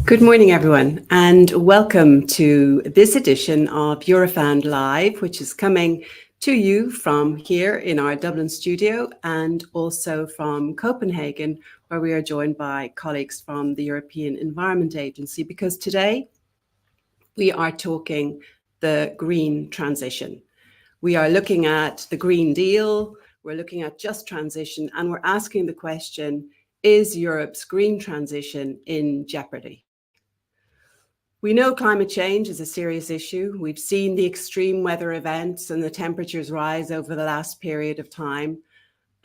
Good morning, everyone, and welcome to this edition of Eurofound Live, which is coming to you from here in our Dublin studio and also from Copenhagen, where we are joined by colleagues from the European Environment Agency, because today we are talking the green transition. We are looking at the Green Deal, we're looking at just transition, and we're asking the question, is Europe's green transition in jeopardy? We know climate change is a serious issue. We've seen the extreme weather events and the temperatures rise over the last period of time.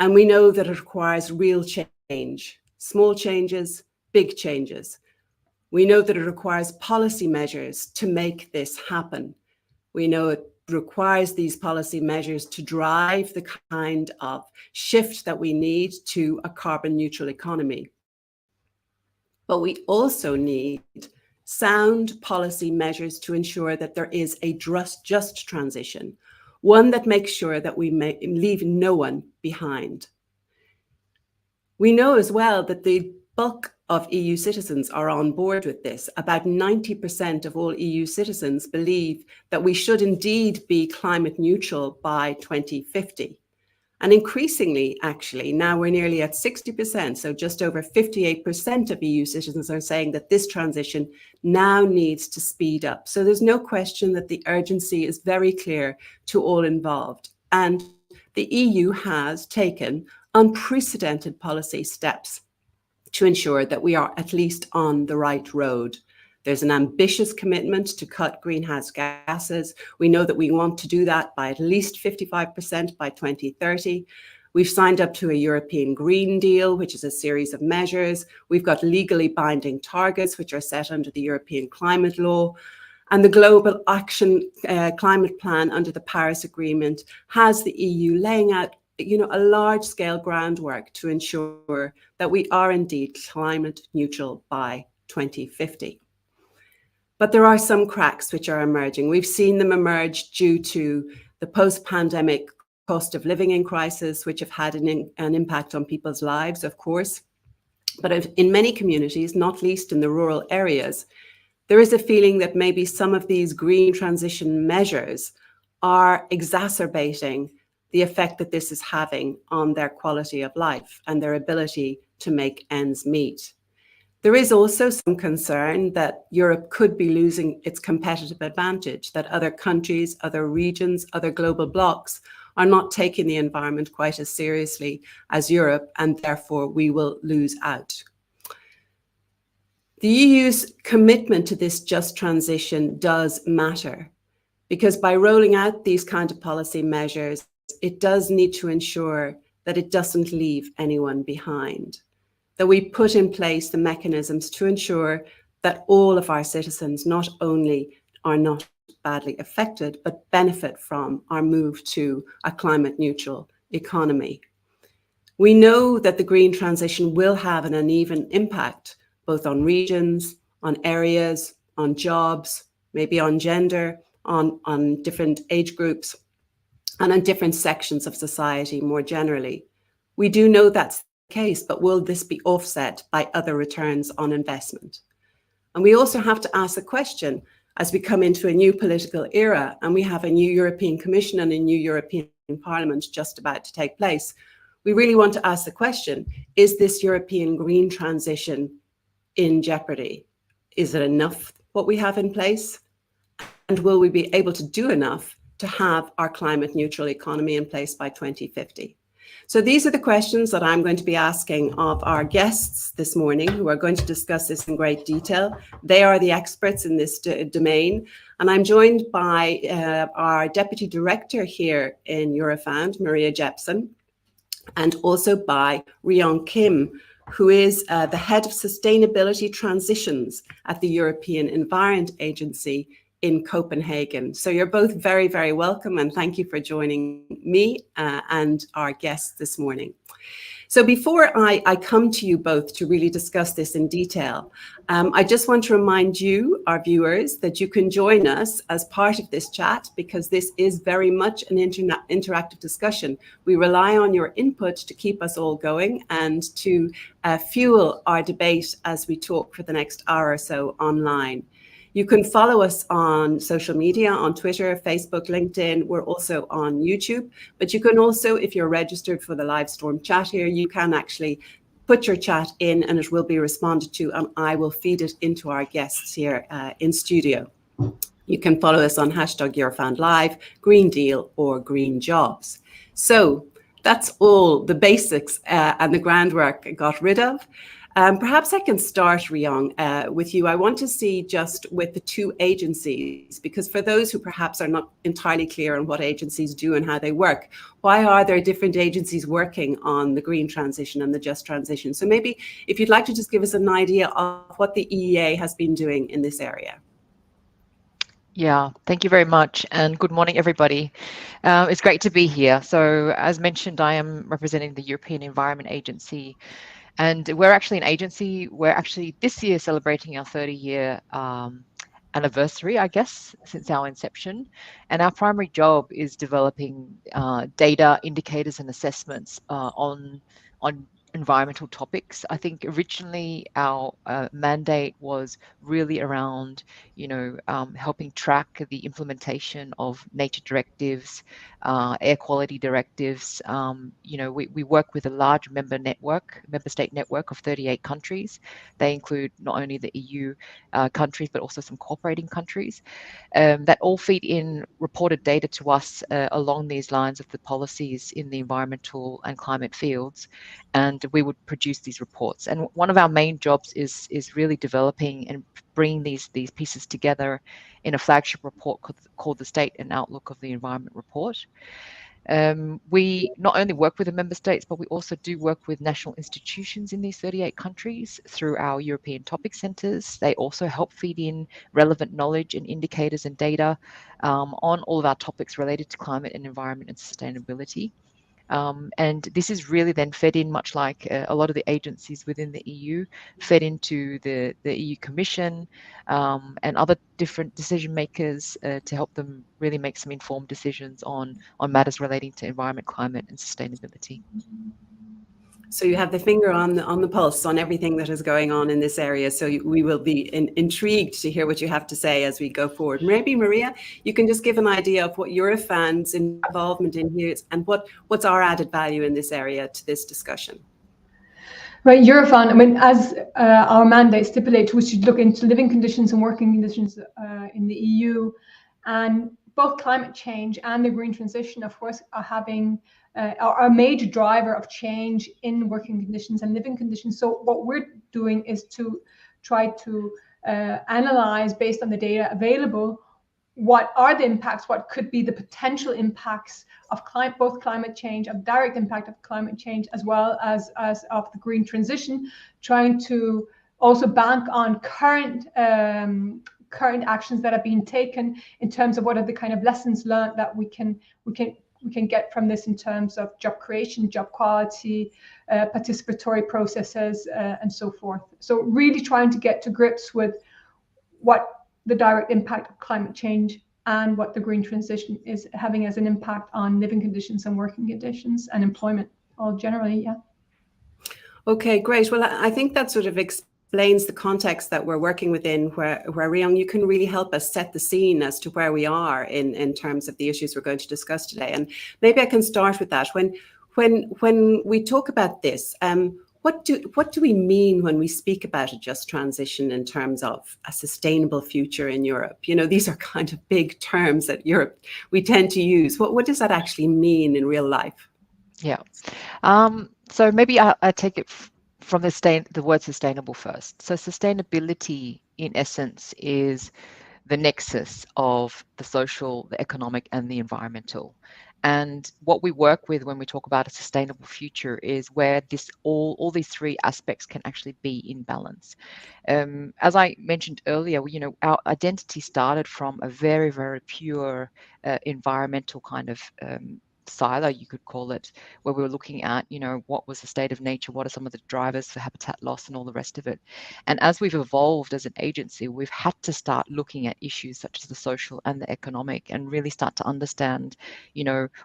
And we know that it requires real change, small changes, big changes. We know that it requires policy measures to make this happen. We know it requires these policy measures to drive the kind of shift that we need to a carbon neutral economy. But we also need sound policy measures to ensure that there is a just transition, one that makes sure that we leave no one behind. We know as well that the bulk of EU citizens are on board with this. About 90% of all EU citizens believe that we should indeed be climate neutral by 2050. And increasingly, actually, now we're nearly at 60%, so just over 58% of EU citizens are saying that this transition now needs to speed up. So there's no question that the urgency is very clear to all involved. And the EU has taken unprecedented policy steps to ensure that we are at least on the right road. There's an ambitious commitment to cut greenhouse gases. We know that we want to do that by at least 55% by 2030. We've signed up to a European Green Deal, which is a series of measures. We've got legally binding targets, which are set under the European climate law. And the Global Action Climate Plan under the Paris Agreement has the EU laying out a large-scale groundwork to ensure that we are indeed climate neutral by 2050. But there are some cracks which are emerging. We've seen them emerge due to the post-pandemic cost of living crisis, which have had an impact on people's lives, of course. But in many communities, not least in the rural areas, there is a feeling that maybe some of these green transition measures are exacerbating the effect that this is having on their quality of life and their ability to make ends meet. There is also some concern that Europe could be losing its competitive advantage, that other countries, other regions, other global blocs are not taking the environment quite as seriously as Europe, and therefore we will lose out. The EU's commitment to this just transition does matter, because by rolling out these kind of policy measures, it does need to ensure that it doesn't leave anyone behind, that we put in place the mechanisms to ensure that all of our citizens not only are not badly affected, but benefit from our move to a climate neutral economy. We know that the green transition will have an uneven impact, both on regions, on areas, on jobs, maybe on gender, on different age groups, and on different sections of society more generally. We do know that's case, but will this be offset by other returns on investment? And we also have to ask the question, as we come into a new political era and we have a new European Commission and a new European Parliament just about to take place, we really want to ask the question, is this European green transition in jeopardy? Is it enough what we have in place? And will we be able to do enough to have our climate neutral economy in place by 2050? So these are the questions that I'm going to be asking of our guests this morning, who are going to discuss this in great detail. They are the experts in this domain. And I'm joined by our Deputy Director here in Eurofound, Maria Jepson, and also by Ryan Kim, who is the Head of Sustainability Transitions at the European Environment Agency in Copenhagen. So you're both very, very welcome, and thank you for joining me and our guests this morning. So before I come to you both to really discuss this in detail, I just want to remind you, our viewers, that you can join us as part of this chat, because this is very much an interactive discussion. We rely on your input to keep us all going and to fuel our debate as we talk for the next hour or so online. You can follow us on social media, on Twitter, Facebook, LinkedIn. We're also on YouTube. But you can also, if you're registered for the live storm chat here, you can actually put your chat in and it will be responded to, and I will feed it into our guests here in studio. You can follow us on hashtag Eurofound Live, Green Deal, or Green Jobs. So that's all the basics and the groundwork got rid of. Perhaps I can start, Riyong, with you. I want to see just with the two agencies, because for those who perhaps are not entirely clear on what agencies do and how they work, why are there different agencies working on the green transition and the just transition? So maybe if you'd like to just give us an idea of what the EEA has been doing in this area. Yeah, thank you very much, and good morning, everybody. It's great to be here. So, as mentioned, I am representing the European Environment Agency, and we're actually an agency. We're actually this year celebrating our 30-year anniversary, I guess, since our inception. And our primary job is developing data, indicators, and assessments on environmental topics. I think originally our mandate was really around, helping track the implementation of nature directives, air quality directives. We work with a large member state network of 38 countries. They include not only the EU countries, but also some cooperating countries that all feed in reported data to us along these lines of the policies in the environmental and climate fields. And we would produce these reports. And one of our main jobs is really developing and bringing these pieces together in a flagship report called the State and Outlook of the Environment Report. We not only work with the member states, but we also do work with national institutions in these 38 countries through our European topic centres. They also help feed in relevant knowledge and indicators and data on all of our topics related to climate and environment and sustainability. And this is really then fed in, much like a lot of the agencies within the EU, fed into the EU Commission and other different decision makers to help them really make some informed decisions on matters relating to environment, climate, and sustainability. So you have the finger on the pulse on everything that is going on in this area. So we will be intrigued to hear what you have to say as we go forward. Maybe Maria, you can just give an idea of what Eurofound's involvement in here is and what's our added value in this area to this discussion. Right, Eurofound, I mean, as our mandate stipulates, we should look into living conditions and working conditions in the EU, and both climate change and the green transition, of course, are a major driver of change in working conditions and living conditions. So what we're doing is to try to analyze, based on the data available, what are the impacts, what could be the potential impacts of both climate change, of direct impact of climate change, as well as of the green transition, trying to also bank on current actions that are being taken in terms of what are the kind of lessons learned that we can get from this in terms of job creation, job quality, participatory processes, and so forth. So really trying to get to grips with what the direct impact of climate change and what the green transition is having as an impact on living conditions and working conditions and employment all generally, yeah. Okay, great. Well, I think that sort of explains the context that we're working within, where Riyong, you can really help us set the scene as to where we are in terms of the issues we're going to discuss today. And maybe I can start with that. When we talk about this, what do we mean when we speak about a just transition in terms of a sustainable future in Europe? You know, these are kind of big terms that we tend to use. What does that actually mean in real life? Yeah. So maybe I take it from the word sustainable first. So sustainability, in essence, is the nexus of the social, the economic, and the environmental. And what we work with when we talk about a sustainable future is where all these three aspects can actually be in balance. As I mentioned earlier, our identity started from a very, very pure environmental kind of silo, you could call it, where we were looking at, what was the state of nature, what are some of the drivers for habitat loss and all the rest of it. And as we've evolved as an agency, we've had to start looking at issues such as the social and the economic, and really start to understand,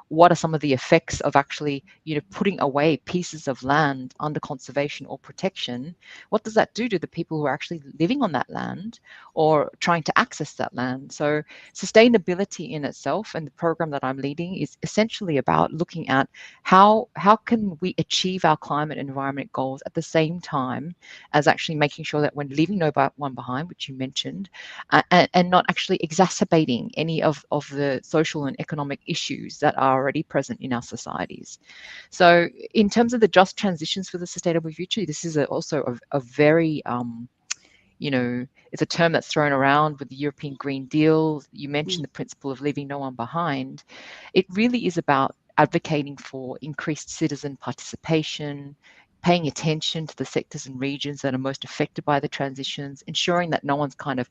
what are some of the effects of actually, putting away pieces of land under conservation or protection. What does that do to the people who are actually living on that land or trying to access that land? So sustainability in itself, and the program that I'm leading, is essentially about looking at how can we achieve our climate and environment goals at the same time as actually making sure that we're leaving no one behind, which you mentioned, and not actually exacerbating any of the social and economic issues that are already present in our societies. So in terms of the just transitions for the sustainable future, this is also a very it's a term that's thrown around with the European Green Deal. You mentioned the principle of leaving no one behind. It really is about advocating for increased citizen participation, paying attention to the sectors and regions that are most affected by the transitions, ensuring that no one's kind of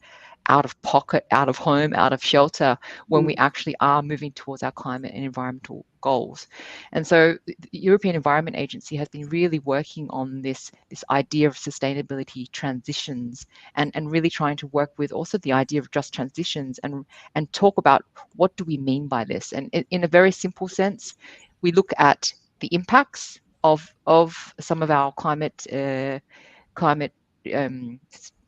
out of pocket, out of home, out of shelter when we actually are moving towards our climate and environmental goals. And so the European Environment Agency has been really working on this idea of sustainability transitions, and really trying to work with also the idea of just transitions, and talk about what do we mean by this. And in a very simple sense, we look at the impacts of some of our climate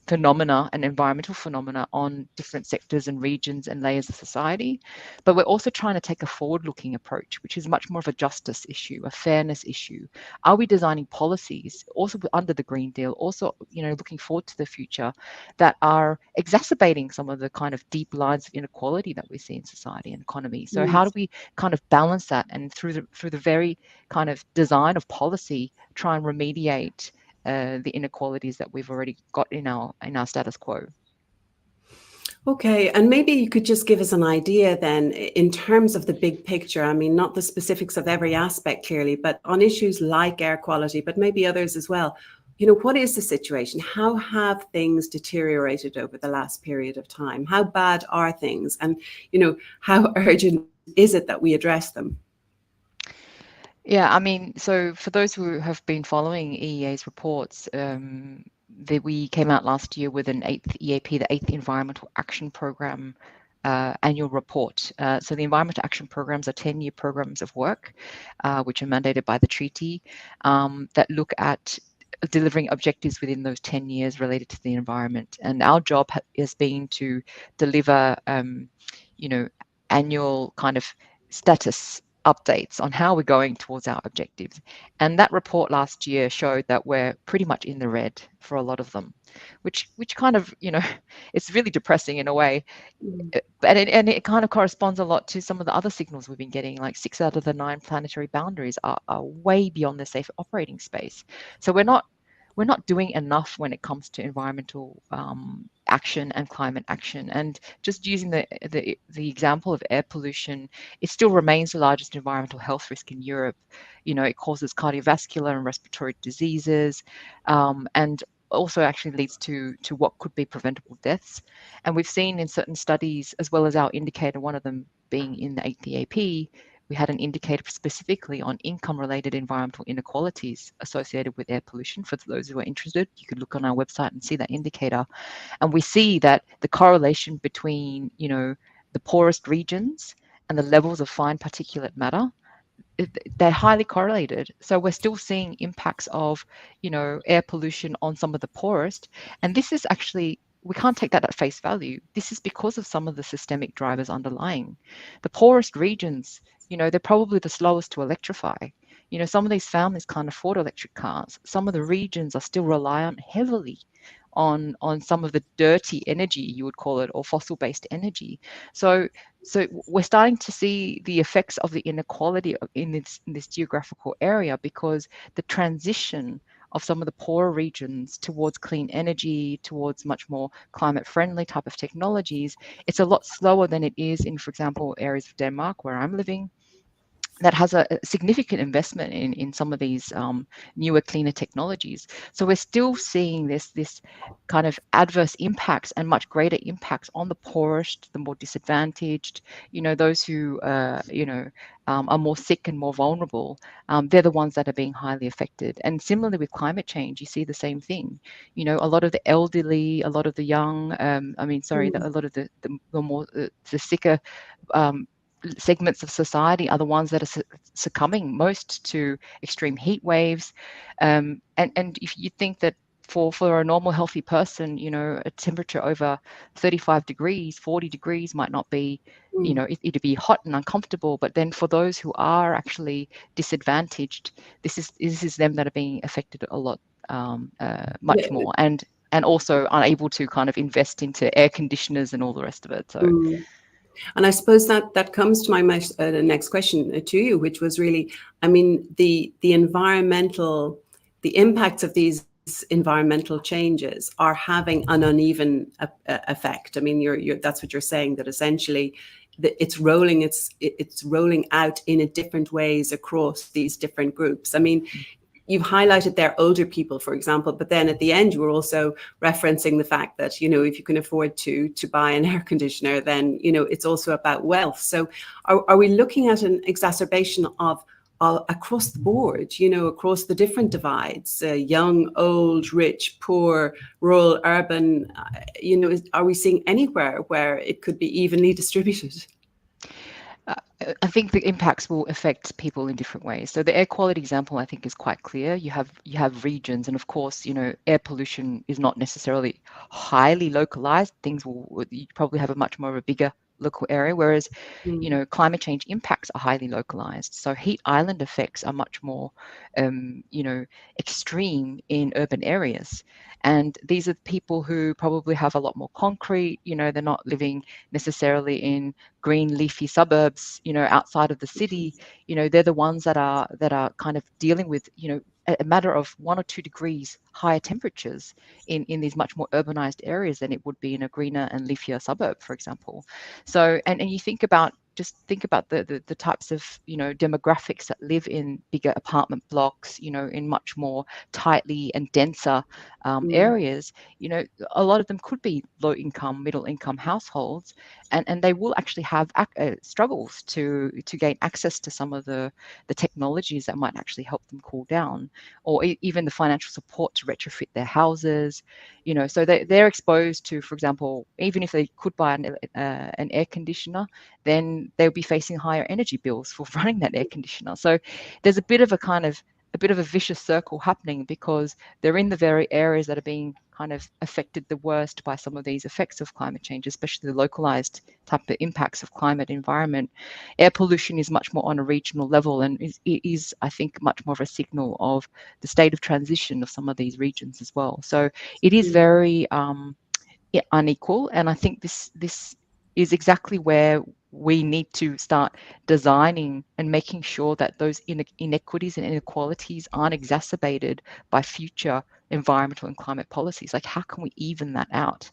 phenomena and environmental phenomena on different sectors and regions and layers of society. But we're also trying to take a forward-looking approach, which is much more of a justice issue, a fairness issue. Are we designing policies also under the Green Deal, also looking forward to the future, that are exacerbating some of the kind of deep lines of inequality that we see in society and economy? So how do we kind of balance that, and through the very kind of design of policy, try and remediate the inequalities that we've already got in our status quo? Okay, and maybe you could just give us an idea then in terms of the big picture. I mean, not the specifics of every aspect clearly, but on issues like air quality, but maybe others as well. What is the situation? How have things deteriorated over the last period of time? How bad are things? And, how urgent is it that we address them? Yeah, I mean, so for those who have been following EEA's reports, we came out last year with an 8th EAP, the 8th Environmental Action Program annual report. So the Environmental Action Programs are 10-year programs of work, which are mandated by the treaty, that look at delivering objectives within those 10 years related to the environment. And our job has been to deliver, annual kind of status updates on how we're going towards our objectives. And that report last year showed that we're pretty much in the red for a lot of them, which kind of, it's really depressing in a way. And it kind of corresponds a lot to some of the other signals we've been getting, like 6 out of the 9 planetary boundaries are way beyond the safe operating space. So we're not doing enough when it comes to environmental action and climate action. And just using the example of air pollution, it still remains the largest environmental health risk in Europe. It causes cardiovascular and respiratory diseases, and also actually leads to what could be preventable deaths. And we've seen in certain studies, as well as our indicator, one of them being in the 8th EAP, we had an indicator specifically on income-related environmental inequalities associated with air pollution. For those who are interested, you could look on our website and see that indicator. And we see that the correlation between, the poorest regions and the levels of fine particulate matter, they're highly correlated. So we're still seeing impacts of, air pollution on some of the poorest. And this is actually, we can't take that at face value. This is because of some of the systemic drivers underlying. The poorest regions, they're probably the slowest to electrify. Some of these families can't afford electric cars. Some of the regions are still reliant heavily on some of the dirty energy, you would call it, or fossil-based energy. So we're starting to see the effects of the inequality in this geographical area, because the transition of some of the poorer regions towards clean energy, towards much more climate-friendly type of technologies, it's a lot slower than it is in, for example, areas of Denmark where I'm living, that has a significant investment in some of these newer, cleaner technologies. So we're still seeing this kind of adverse impacts and much greater impacts on the poorest, the more disadvantaged, those who, are more sick and more vulnerable. They're the ones that are being highly affected. And similarly with climate change, you see the same thing. A lot of the elderly, a lot of the young, a lot of the more the sicker segments of society are the ones that are succumbing most to extreme heat waves. And if you think that for a normal healthy person, a temperature over 35 degrees, 40 degrees might not be, it'd be hot and uncomfortable. But then for those who are actually disadvantaged, this is them that are being affected a lot, much more, and also unable to kind of invest into air conditioners and all the rest of it. So. And I suppose that comes to my next question to you, which was really, I mean, the impacts of these environmental changes are having an uneven effect. I mean, that's what you're saying, that essentially it's rolling out in different ways across these different groups. I mean, you've highlighted there older people, for example, but then at the end you were also referencing the fact that, if you can afford to buy an air conditioner, then, it's also about wealth. So are we looking at an exacerbation of across the board, across the different divides, young, old, rich, poor, rural, urban, are we seeing anywhere where it could be evenly distributed? I think the impacts will affect people in different ways. So the air quality example, I think, is quite clear. You have regions, and of course, air pollution is not necessarily highly localized. You probably have a much more of a bigger local area, whereas climate change impacts are highly localized. So heat island effects are much more extreme in urban areas. And these are people who probably have a lot more concrete, they're not living necessarily in green leafy suburbs, outside of the city. They're the ones that are kind of dealing with, a matter of 1 or 2 degrees higher temperatures in these much more urbanized areas than it would be in a greener and leafier suburb, for example. So, and you think about the types of demographics that live in bigger apartment blocks, in much more tightly and denser areas. A lot of them could be low income, middle income households, and they will actually have struggles to gain access to some of the technologies that might actually help them cool down, or even the financial support to retrofit their houses. So they're exposed to, for example, even if they could buy an air conditioner, then they'll be facing higher energy bills for running that air conditioner. So there's a bit of a vicious circle happening, because they're in the very areas that are being kind of affected the worst by some of these effects of climate change, especially the localized type of impacts of climate environment. Air pollution is much more on a regional level, and is I think, much more of a signal of the state of transition of some of these regions as well. So it is very unequal, and I think this is exactly where we need to start designing and making sure that those inequities and inequalities aren't exacerbated by future environmental and climate policies. Like, how can we even that out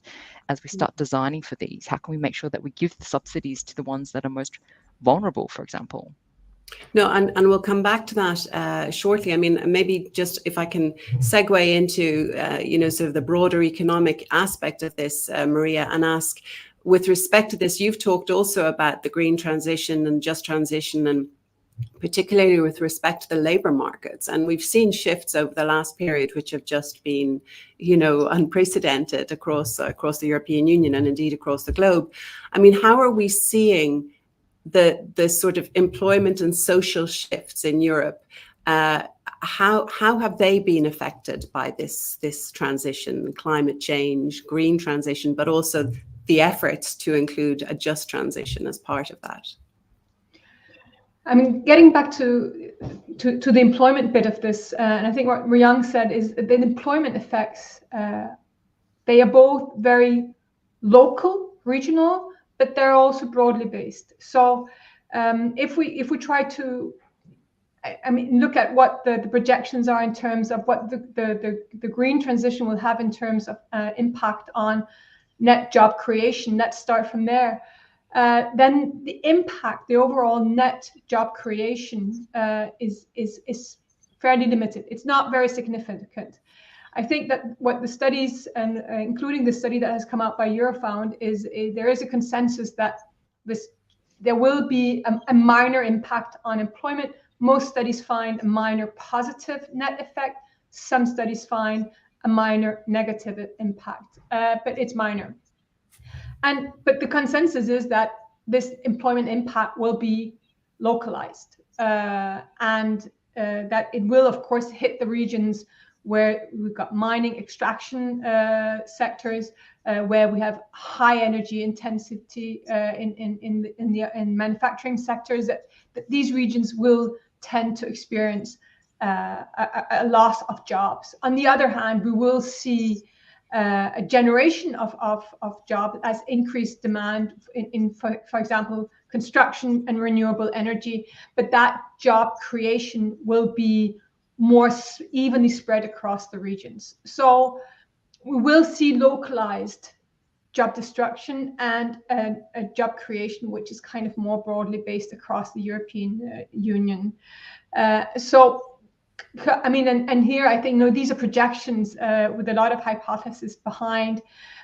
as we start designing for these? How can we make sure that we give the subsidies to the ones that are most vulnerable, for example? No, and we'll come back to that shortly. I mean, maybe just if I can segue into, sort of the broader economic aspect of this, Maria, and ask, with respect to this, you've talked also about the green transition and just transition, and particularly with respect to the labour markets. And we've seen shifts over the last period, which have just been, unprecedented across the European Union and indeed across the globe. I mean, how are we seeing the sort of employment and social shifts in Europe? How have they been affected by this transition, climate change, green transition, but also the efforts to include a just transition as part of that? I mean, getting back to the employment bit of this, and I think what Riyang said is the employment effects, they are both very local, regional, but they're also broadly based. So if we try to, look at what the projections are in terms of what the green transition will have in terms of impact on net job creation, let's start from there. then the impact, the overall net job creation is fairly limited. It's not very significant. I think that what the studies, and including the study that has come out by Eurofound, is there is a consensus that there will be a minor impact on employment. Most studies find a minor positive net effect. Some studies find a minor negative impact, but it's minor. But the consensus is that this employment impact will be localized, and that it will, of course, hit the regions where we've got mining, extraction sectors, where we have high energy intensity in manufacturing sectors. That these regions will tend to experience a loss of jobs. On the other hand, we will see a generation of jobs as increased demand for example, construction and renewable energy, but that job creation will be more evenly spread across the regions. So we will see localized job destruction and a job creation, which is kind of more broadly based across the European Union. So I mean, and here I think, these are projections with a lot of hypothesis behind,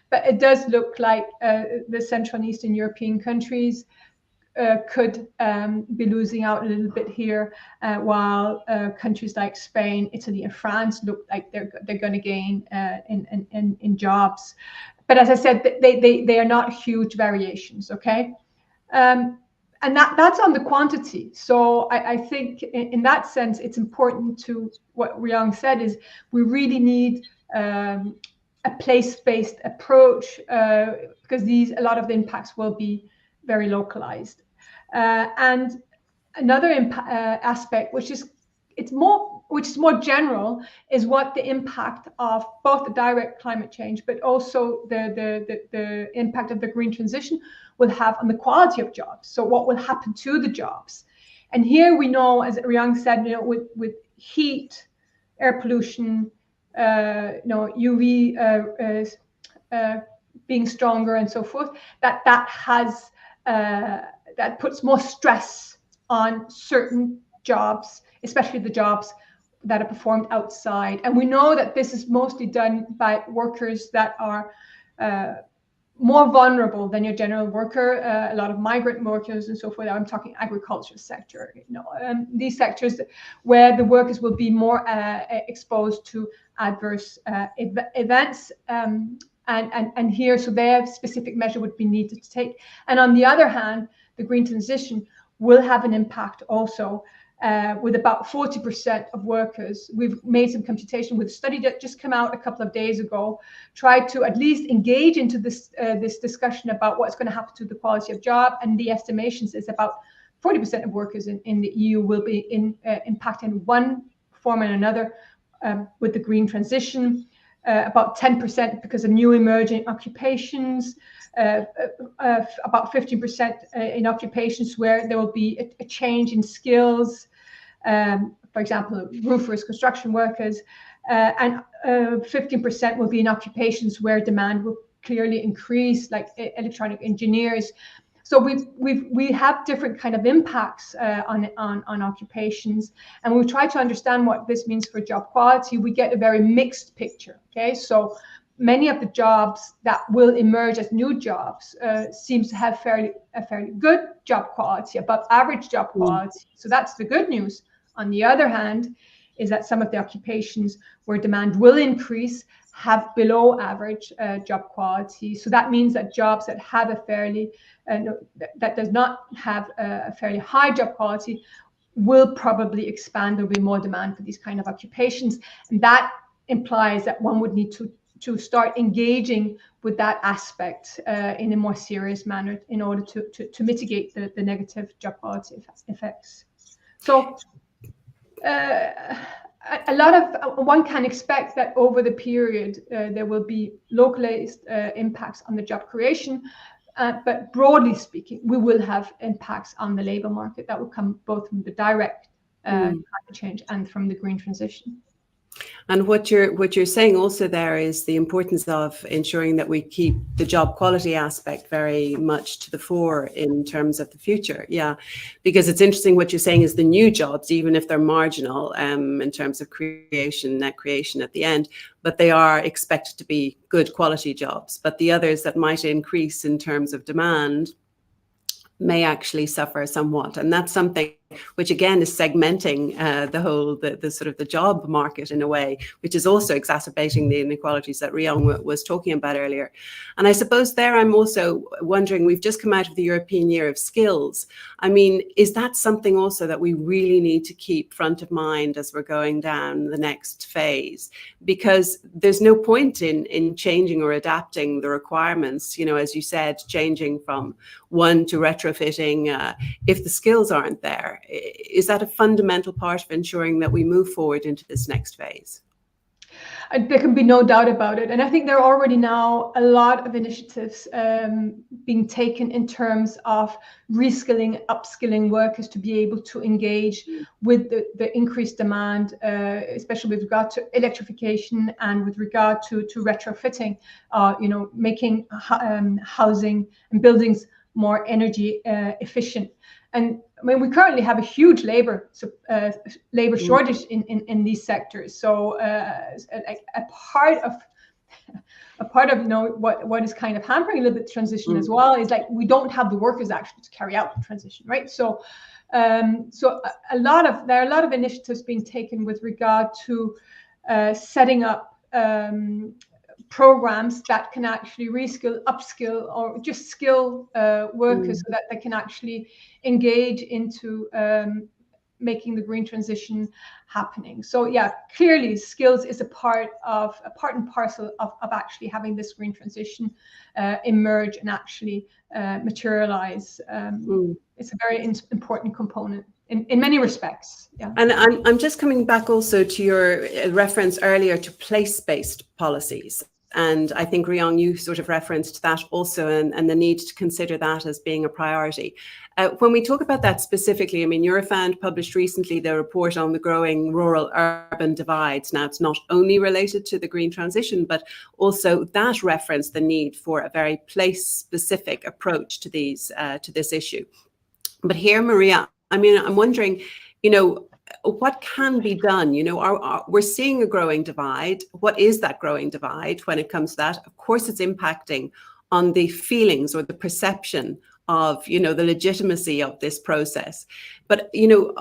but it does look like the Central and Eastern European countries could be losing out a little bit here, while countries like Spain, Italy, and France look like they're going to gain in jobs. But as I said, they are not huge variations. Okay. And that's on the quantity. So I think in that sense, it's important to what Riang said is we really need a place-based approach, because a lot of the impacts will be very localized. And another aspect, which is more general, is what the impact of both the direct climate change, but also the impact of the green transition will have on the quality of jobs. So what will happen to the jobs? And here we know, as Riang said, with heat, air pollution, UV being stronger and so forth, that puts more stress on certain jobs, especially the jobs that are performed outside. And we know that this is mostly done by workers that are more vulnerable than your general worker, a lot of migrant workers and so forth. I'm talking agriculture sector, these sectors where the workers will be more exposed to adverse events. And here, so their specific measure would be needed to take. And on the other hand, the green transition will have an impact also, with about 40% of workers. We've made some computation with a study that just came out a couple of days ago, tried to at least engage into this discussion about what's going to happen to the quality of job. And the estimations is about 40% of workers in the EU will be impacted in one form and another with the green transition. About 10% because of new emerging occupations, about 15% in occupations where there will be a change in skills, for example, roofers, construction workers, and 15% will be in occupations where demand will clearly increase, like electronic engineers. So we have different kind of impacts on occupations, and we try to understand what this means for job quality. We get a very mixed picture. Okay, so many of the jobs that will emerge as new jobs seems to have a fairly good job quality, above average job quality. So that's the good news. On the other hand, is that some of the occupations where demand will increase have below average job quality. So that means that jobs that have that does not have a fairly high job quality will probably expand. There'll be more demand for these kind of occupations, and that implies that one would need to start engaging with that aspect in a more serious manner in order to mitigate the negative job quality effects. So a lot of one can expect that over the period there will be localized impacts on the job creation, but broadly speaking, we will have impacts on the labor market that will come both from the direct climate change and from the green transition. And what you're saying also there is the importance of ensuring that we keep the job quality aspect very much to the fore in terms of the future. Yeah, because it's interesting what you're saying is the new jobs, even if they're marginal in terms of creation, net creation at the end, but they are expected to be good quality jobs. But the others that might increase in terms of demand may actually suffer somewhat, and that's something which again is segmenting the sort of the job market in a way, which is also exacerbating the inequalities that Rion was talking about earlier. And I suppose there I'm also wondering, we've just come out of the European Year of Skills. I mean, is that something also that we really need to keep front of mind as we're going down the next phase? Because there's no point in changing or adapting the requirements, you know, as you said, changing from one to retrofitting if the skills aren't there. Is that a fundamental part of ensuring that we move forward into this next phase? There can be no doubt about it. And I think there are already now a lot of initiatives being taken in terms of reskilling, upskilling workers to be able to engage with the increased demand, especially with regard to electrification and with regard to retrofitting, you know, making housing and buildings more energy efficient. And I mean, we currently have a huge labor shortage in these sectors. So a part of you know what is kind of hampering a little bit transition as well is like we don't have the workers actually to carry out the transition, right? So there are a lot of initiatives being taken with regard to setting up programs that can actually reskill, upskill, or just skill workers so that they can actually engage into making the green transition happening. So yeah, clearly skills is a part and parcel of actually having this green transition emerge and actually materialize. It's a very important component in many respects. Yeah. And I'm just coming back also to your reference earlier to place-based policies. And I think, Rion, you sort of referenced that also, and the need to consider that as being a priority. When we talk about that specifically, I mean, Eurofound published recently the report on the growing rural-urban divides. Now, it's not only related to the green transition, but also that referenced the need for a very place-specific approach to this issue. But here, Maria, I mean, I'm wondering, you know, what can be done? You know, we're seeing a growing divide. What is that growing divide when it comes to that? Of course, it's impacting on the feelings or the perception of, you know, the legitimacy of this process. But, you know,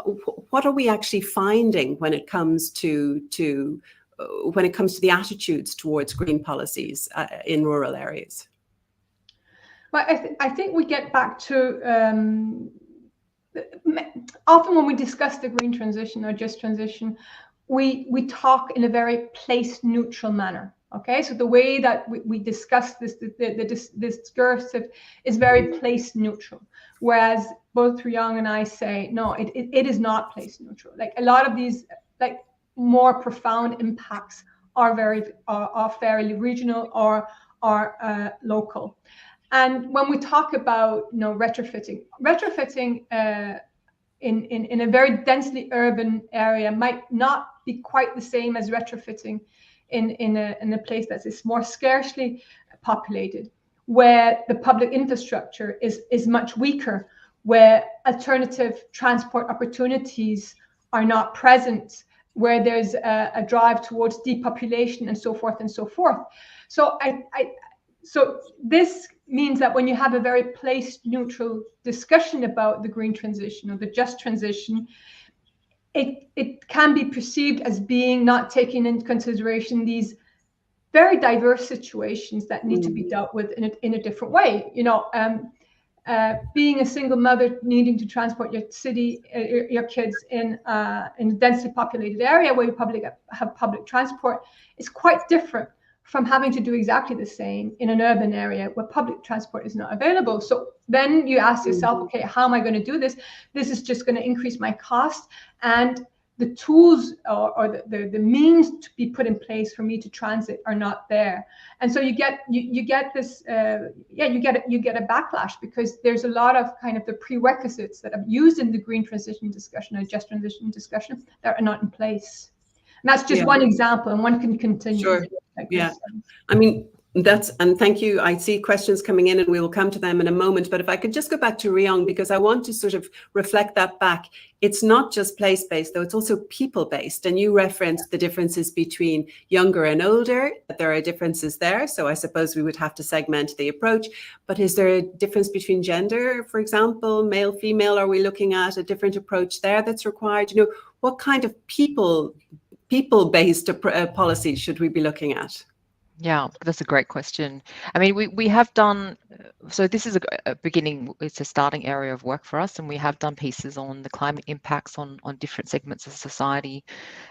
what are we actually finding when it comes to the attitudes towards green policies in rural areas? Well, I think we get back to often when we discuss the green transition or just transition, we talk in a very place neutral manner. Okay, so the way that we discuss this, the discursive is very place neutral, whereas both Rion and I say no, it is not place neutral. Like a lot of these, like more profound impacts are fairly regional or local. And when we talk about, you know, retrofitting in a very densely urban area might not be quite the same as retrofitting in a place that is more scarcely populated, where the public infrastructure is much weaker, where alternative transport opportunities are not present, where there's a drive towards depopulation and so forth and so forth. So So this means that when you have a very place neutral discussion about the green transition or the just transition, it can be perceived as being not taking into consideration these very diverse situations that need to be dealt with in a different way. You know, being a single mother needing to transport your kids in a densely populated area where you have public transport is quite different from having to do exactly the same in an urban area where public transport is not available. So then you ask yourself, okay, how am I going to do this? This is just going to increase my cost, and the tools or the means to be put in place for me to transit are not there. And so you get this you get a backlash, because there's a lot of kind of the prerequisites that are used in the green transition discussion or just transition discussion that are not in place. that's just one example, and one can continue. Sure. Yeah. I mean, and thank you. I see questions coming in and we will come to them in a moment. But if I could just go back to Riong, because I want to sort of reflect that back. It's not just place-based, though, it's also people-based. And you referenced the differences between younger and older, that there are differences there. So I suppose we would have to segment the approach. But is there a difference between gender, for example, male, female? Are we looking at a different approach there that's required? You know, what kind of people-based policies should we be looking at? Yeah, that's a great question. I mean, we have done, so this is a beginning, it's a starting area of work for us, and we have done pieces on the climate impacts on different segments of society.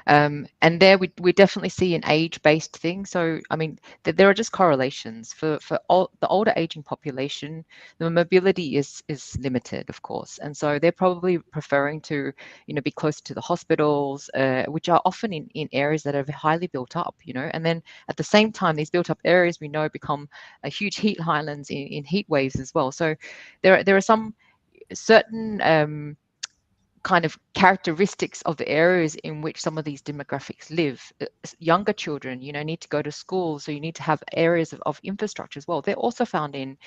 And there we definitely see an age-based thing. So, I mean, there are just correlations. For the older aging population, the mobility is limited, of course. And so they're probably preferring to, you know, be closer to the hospitals, which are often in areas that are highly built up, you know, and then at the same time, these built up areas we know become huge heat highlands in heat waves as well. So there are some certain kind of characteristics of the areas in which some of these demographics live. Younger children, you know, need to go to school, so you need to have areas of infrastructure as well. They're also found in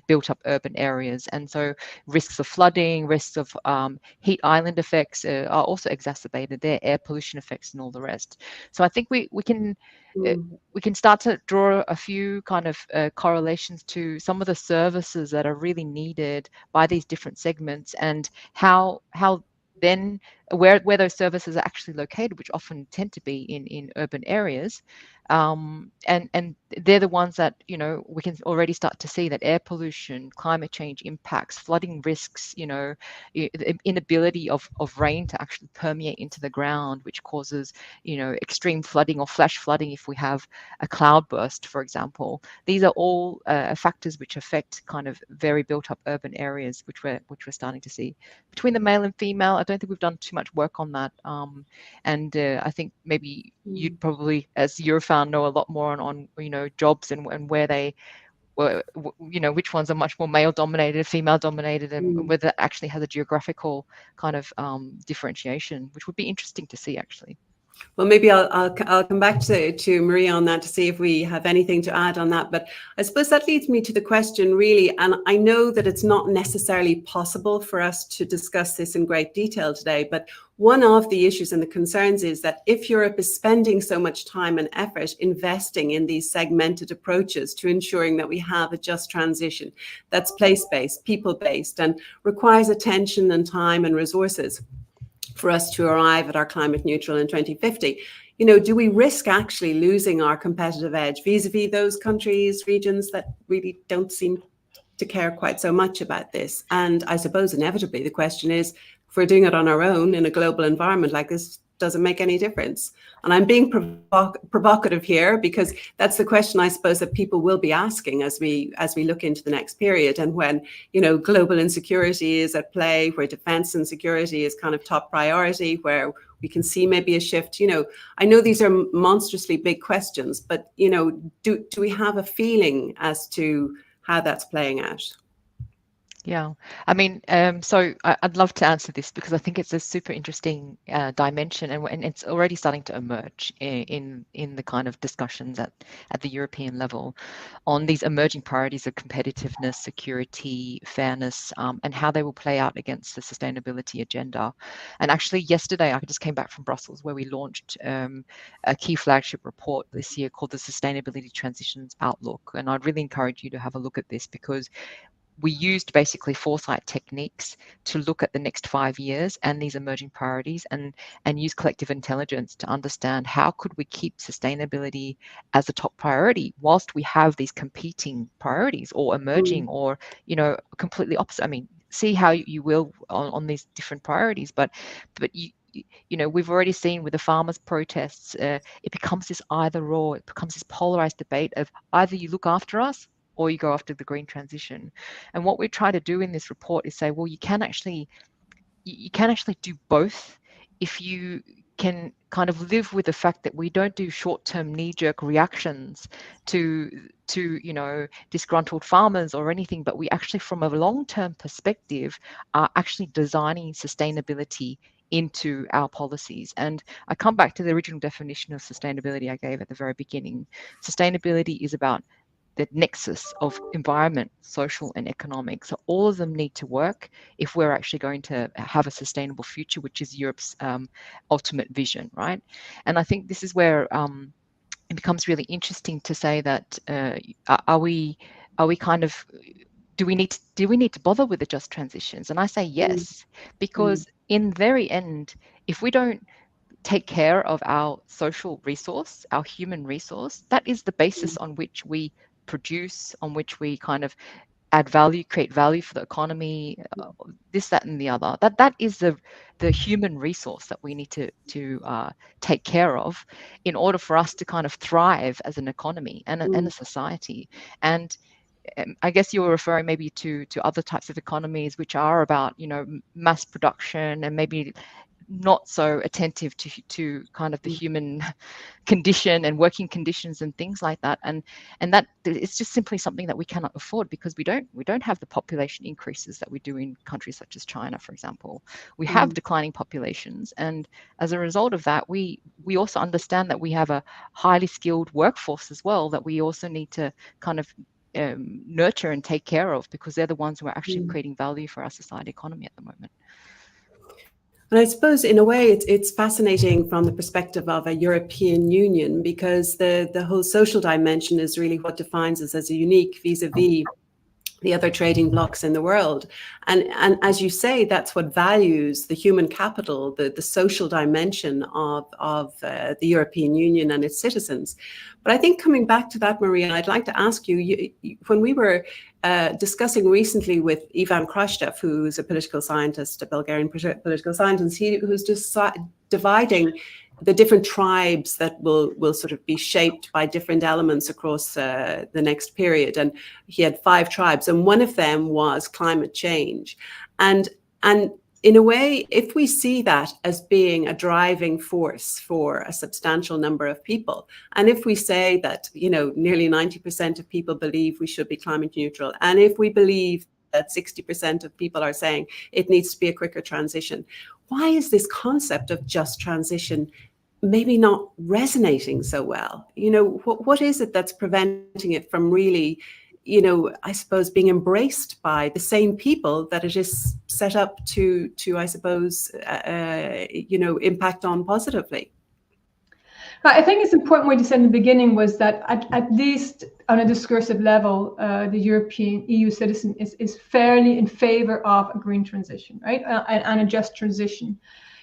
built up urban areas, and so risks of flooding, risks of heat island effects are also exacerbated there, air pollution effects and all the rest. So I think we can start to draw a few kind of correlations to some of the services that are really needed by these different segments, and how then where those services are actually located, which often tend to be in urban areas, and they're the ones that, you know, we can already start to see that air pollution, climate change impacts, flooding risks, you know, the inability of rain to actually permeate into the ground, which causes, you know, extreme flooding or flash flooding if we have a cloudburst, for example. These are all factors which affect kind of very built up urban areas, which we're starting to see. Between the male and female, I don't think we've done too much work on that, and I think maybe you'd probably, as Eurofound, know a lot more on you know, jobs and where they were, you know, which ones are much more male dominated, female dominated, and whether it actually has a geographical kind of differentiation, which would be interesting to see actually. Well, maybe I'll come back to Maria on that to see if we have anything to add on that. But I suppose that leads me to the question, really, and I know that it's not necessarily possible for us to discuss this in great detail today, but one of the issues and the concerns is that if Europe is spending so much time and effort investing in these segmented approaches to ensuring that we have a just transition that's place-based, people-based, and requires attention and time and resources for us to arrive at our climate neutral in 2050, you know, do we risk actually losing our competitive edge vis-a-vis those countries, regions that really don't seem to care quite so much about this? And I suppose inevitably the question is, if we're doing it on our own in a global environment like this, does it make any difference? And I'm being provocative here because that's the question, I suppose, that people will be asking as we look into the next period, and when, you know, global insecurity is at play, where defense and security is kind of top priority, where we can see maybe a shift. You know, I know these are monstrously big questions, but, you know, do we have a feeling as to how that's playing out? Yeah, I mean, so I'd love to answer this because I think it's a super interesting dimension, and it's already starting to emerge in the kind of discussions at the European level on these emerging priorities of competitiveness, security, fairness, and how they will play out against the sustainability agenda. And actually, yesterday I just came back from Brussels, where we launched a key flagship report this year called the Sustainability Transitions Outlook. And I'd really encourage you to have a look at this, because we used basically foresight techniques to look at the next 5 years and these emerging priorities, and use collective intelligence to understand how could we keep sustainability as a top priority whilst we have these competing priorities or emerging or, you know, completely opposite. I mean, see how you will on these different priorities, but you know, we've already seen with the farmers' protests, it becomes this either or, it becomes this polarized debate of either you look after us or you go after the green transition. And what we try to do in this report is say, well, you can actually do both if you can kind of live with the fact that we don't do short-term knee-jerk reactions to you know, disgruntled farmers or anything, but we actually, from a long-term perspective, are actually designing sustainability into our policies. And I come back to the original definition of sustainability I gave at the very beginning. Sustainability is about the nexus of environment, social, and economic. So all of them need to work if we're actually going to have a sustainable future, which is Europe's ultimate vision, right? And I think this is where it becomes really interesting to say that are we kind of, do we need to bother with the just transitions? And I say yes, because in the very end, if we don't take care of our social resource, our human resource, that is the basis on which we produce, on which we kind of add value, create value for the economy, this, that, and the other. That is the human resource that we need to take care of in order for us to kind of thrive as an economy and a society. And I guess you were referring maybe to other types of economies which are about, you know, mass production and maybe not so attentive to kind of the human condition and working conditions and things like that, and that it's just simply something that we cannot afford, because we don't have the population increases that we do in countries such as China, for example. We have declining populations, and as a result of that, we also understand that we have a highly skilled workforce as well that we also need to kind of nurture and take care of, because they're the ones who are actually creating value for our society economy at the moment. And I suppose in a way it's fascinating from the perspective of a European Union, because the whole social dimension is really what defines us as a unique vis-a-vis the other trading blocs in the world. And as you say, that's what values the human capital, the social dimension of the European Union and its citizens. But I think coming back to that, Maria, I'd like to ask you, when we were discussing recently with Ivan Krastev, who's a political scientist, a Bulgarian political scientist, who's just dividing the different tribes that will sort of be shaped by different elements across the next period. And he had 5 tribes, and one of them was climate change. And in a way, if we see that as being a driving force for a substantial number of people, and if we say that, you know, nearly 90% of people believe we should be climate neutral, and if we believe that 60% of people are saying it needs to be a quicker transition, why is this concept of just transition maybe not resonating so well? You know, what is it that's preventing it from really, you know, I suppose being embraced by the same people that it is set up to I suppose, you know, impact on positively? I think it's important what you said in the beginning was that at least on a discursive level, the European EU citizen is fairly in favor of a green transition, right? And a just transition.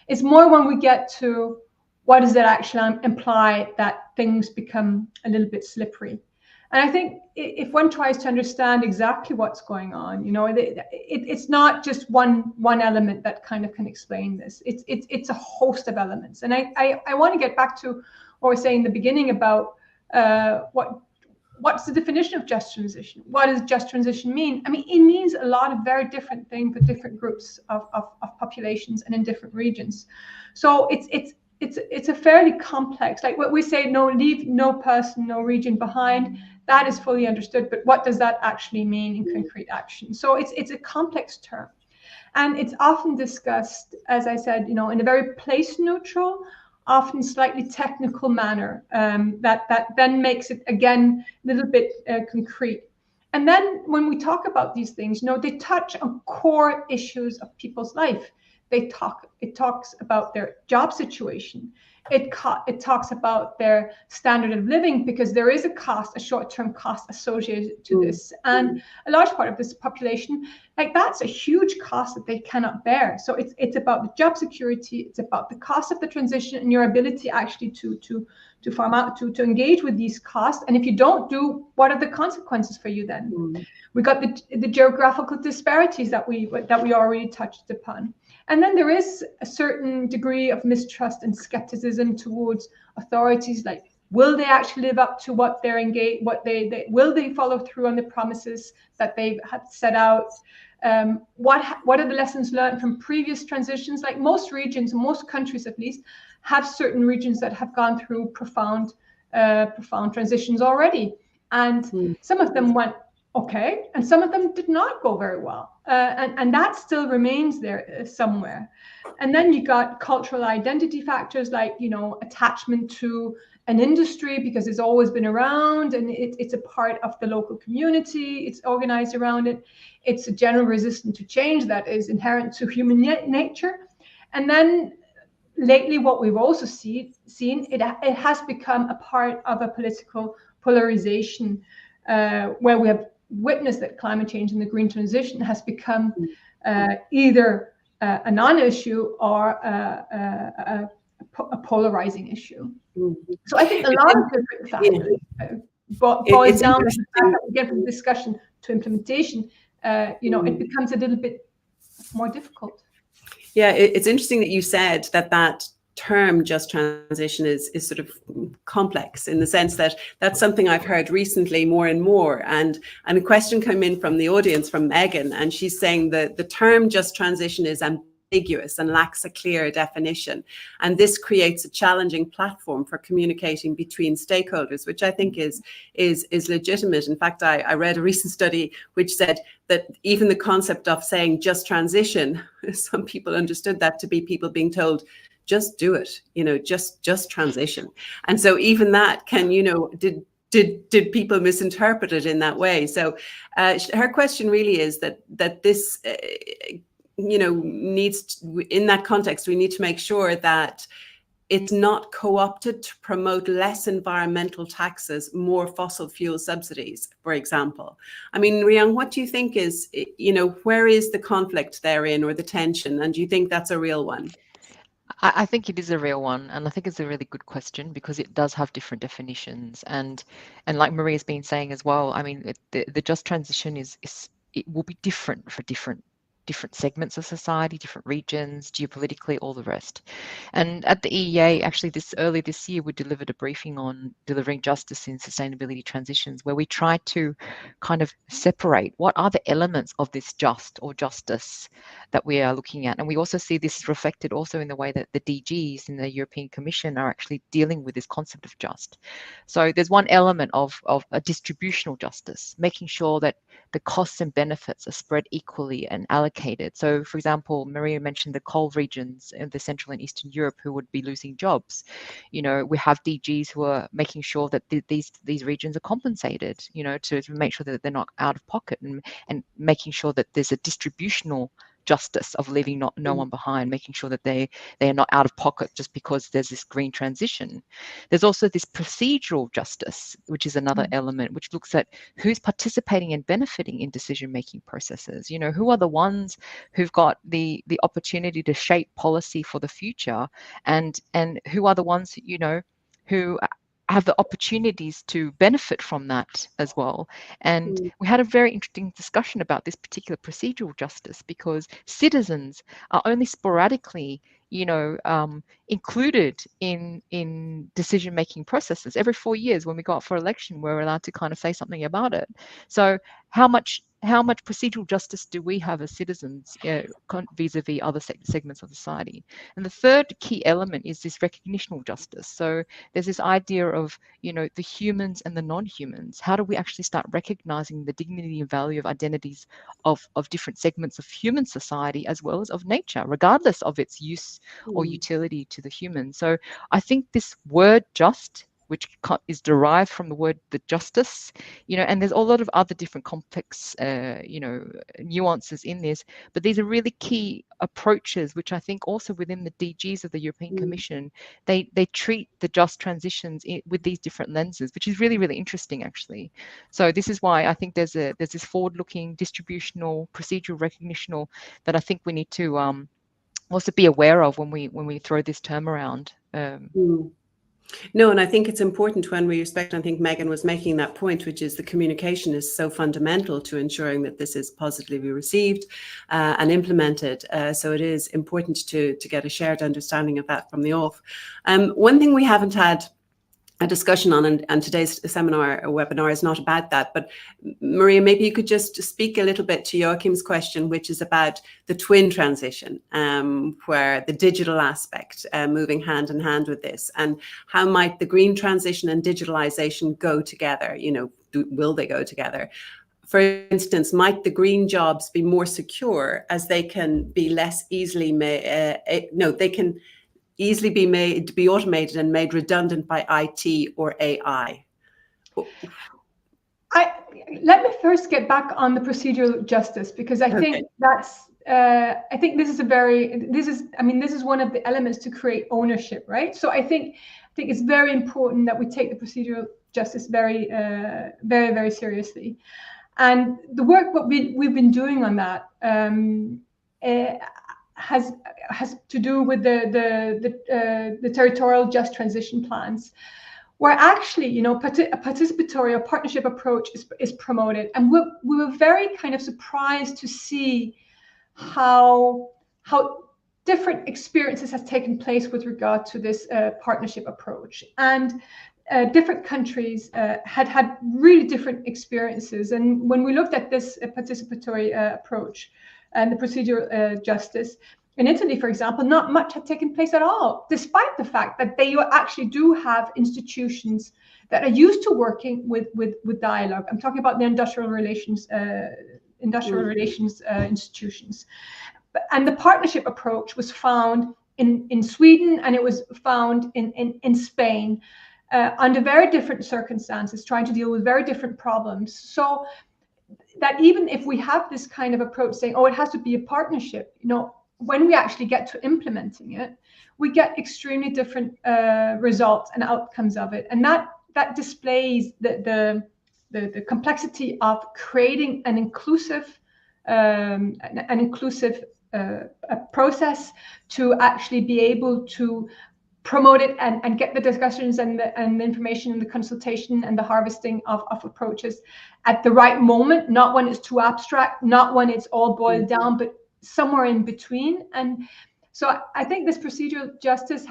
It's more when we get to what does that actually imply that things become a little bit slippery. And I think if one tries to understand exactly what's going on, you know, it's not just one element that kind of can explain this. It's a host of elements. And I want to get back to what I was saying in the beginning about what's the definition of just transition? What does just transition mean? I mean, it means a lot of very different things for different groups of populations and in different regions. So it's a fairly complex, like what we say, leave no person, no region behind. That is fully understood, but what does that actually mean in concrete action? So it's a complex term, and it's often discussed, as I said, you know, in a very place neutral, often slightly technical manner, that then makes it again a little bit concrete. And then when we talk about these things, you know, they touch on core issues of people's life. It talks about their job situation. It talks about their standard of living, because there is a short-term cost associated to this. And a large part of this population, like, that's a huge cost that they cannot bear. So it's about the job security, it's about the cost of the transition and your ability actually to farm out, to engage with these costs. And if you don't do, what are the consequences for you then? We got the geographical disparities that we already touched upon. And then there is a certain degree of mistrust and skepticism towards authorities, like, will they actually live up to what they're engaged, will they follow through on the promises that they had set out? What are the lessons learned from previous transitions? Like, most regions, most countries at least, have certain regions that have gone through profound transitions already. And some of them went okay, and some of them did not go very well, and that still remains there somewhere. And then you got cultural identity factors like, you know, attachment to an industry because it's always been around and it's a part of the local community, it's organized around it. It's a general resistance to change that is inherent to human nature. And then lately, what we've also seen, it has become a part of a political polarization, where we have witnessed that climate change and the green transition has become either a non-issue or a polarizing issue. So I think a lot of different factors boils down to the fact that we get from discussion to implementation. You know, it becomes a little bit more difficult. Yeah, it's interesting that you said that term just transition is sort of complex, in the sense that that's something I've heard recently more and more. And a question came in from the audience from Megan, and she's saying that the term just transition is ambiguous and lacks a clear definition. And this creates a challenging platform for communicating between stakeholders, which I think is legitimate. In fact, I read a recent study which said that even the concept of saying just transition, some people understood that to be people being told, just do it, you know, just transition. And so even that can, you know, did people misinterpret it in that way? So her question really is that this, you know, in that context, we need to make sure that it's not co-opted to promote less environmental taxes, more fossil fuel subsidies, for example. I mean, Rhian, what do you think is, you know, where is the conflict therein, or the tension? And do you think that's a real one? I think it is a real one, and I think it's a really good question because it does have different definitions, and like Maria's been saying as well. I mean, the just transition it will be different for different segments of society, different regions, geopolitically, all the rest. And at the EEA, actually, early this year, we delivered a briefing on delivering justice in sustainability transitions, where we tried to kind of separate what are the elements of this just or justice that we are looking at. And we also see this reflected also in the way that the DGs in the European Commission are actually dealing with this concept of just. So there's one element of a distributional justice, making sure that the costs and benefits are spread equally and allocated. So, for example, Maria mentioned the coal regions in the Central and Eastern Europe who would be losing jobs. You know, we have DGs who are making sure that these regions are compensated, you know, to make sure that they're not out of pocket, and making sure that there's a distributional justice of leaving no one behind, making sure that they are not out of pocket just because there's this green transition. There's also this procedural justice, which is another element, which looks at who's participating and benefiting in decision-making processes. You know, who are the ones who've got the opportunity to shape policy for the future, and who are the ones, you know, who have the opportunities to benefit from that as well. And we had a very interesting discussion about this particular procedural justice, because citizens are only sporadically, you know, included in decision-making processes. Every 4 years when we go out for election, we're allowed to kind of say something about it. So how much procedural justice do we have as citizens vis-a-vis other segments of society? And the third key element is this recognitional justice. So there's this idea of, you know, the humans and the non-humans. How do we actually start recognizing the dignity and value of identities of different segments of human society as well as of nature, regardless of its use or utility to the human? So I think this word just, which is derived from the word the justice, you know, and there's a lot of other different complex, you know, nuances in this, but these are really key approaches, which I think also within the DGs of the European Commission, they treat the just transitions with these different lenses, which is really, really interesting, actually. So this is why I think there's this forward-looking, distributional, procedural, recognitional that I think we need to also be aware of when we throw this term around. No, and I think it's important when we respect, I think Megan was making that point, which is the communication is so fundamental to ensuring that this is positively received and implemented. So it is important to get a shared understanding of that from the off. One thing we haven't had a discussion on, and today's seminar or webinar is not about that, but Maria, maybe you could just speak a little bit to Joachim's question, which is about the twin transition, where the digital aspect moving hand in hand with this, and how might the green transition and digitalization go together? You know, will they go together? for instance, might the green jobs be more secure as they can be less easily made? No, they can easily be made to be automated and made redundant by IT or AI. Let me first get back on the procedural justice, because I think that's I think this is one of the elements to create ownership, right? So I think it's very important that we take the procedural justice very very seriously, and the work what we've been doing on that has to do with the territorial just transition plans, where actually, you know, a participatory or partnership approach is promoted. And we were very kind of surprised to see how different experiences has taken place with regard to this partnership approach. And different countries had really different experiences. And when we looked at this participatory approach and the procedural justice, in Italy, for example, not much had taken place at all, despite the fact that they actually do have institutions that are used to working with dialogue. I'm talking about the industrial relations institutions. And the partnership approach was found in Sweden, and it was found in Spain under very different circumstances, trying to deal with very different problems. So that even if we have this kind of approach saying, oh, it has to be a partnership, you know, when we actually get to implementing it, we get extremely different results and outcomes of it. And that displays the complexity of creating an inclusive process to actually be able to promote it and get the discussions and the information and the consultation and the harvesting of approaches at the right moment, not when it's too abstract, not when it's all boiled down, but somewhere in between. And so I think this procedural justice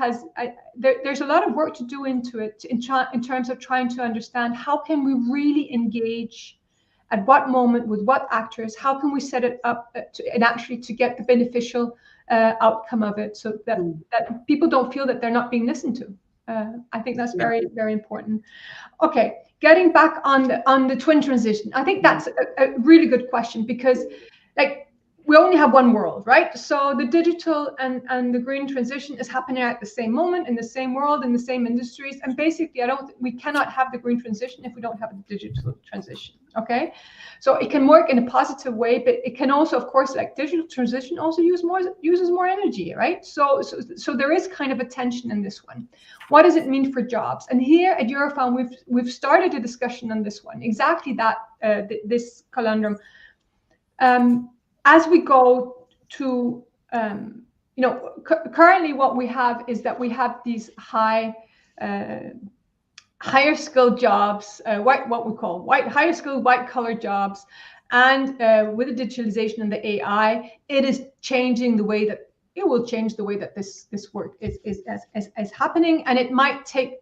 there's a lot of work to do into it in terms of trying to understand how can we really engage at what moment with what actors, how can we set it up to get the beneficial outcome of it, so that people don't feel that they're not being listened to. I think that's very, very important. Okay, getting back on the twin transition, I think that's a really good question, because like, we only have one world, right? So the digital and the green transition is happening at the same moment, in the same world, in the same industries. And basically, we cannot have the green transition if we don't have the digital transition, okay? So it can work in a positive way, but it can also, of course, like digital transition also uses more energy, right? So there is kind of a tension in this one. What does it mean for jobs? And here at Eurofound, we've started a discussion on this one, exactly that, this conundrum. As we go to, you know, currently what we have is that we have these higher skilled jobs, what we call higher skilled white collar jobs, and with the digitalization and the AI, it is changing the way that it will change the way that this work is happening, and it might take,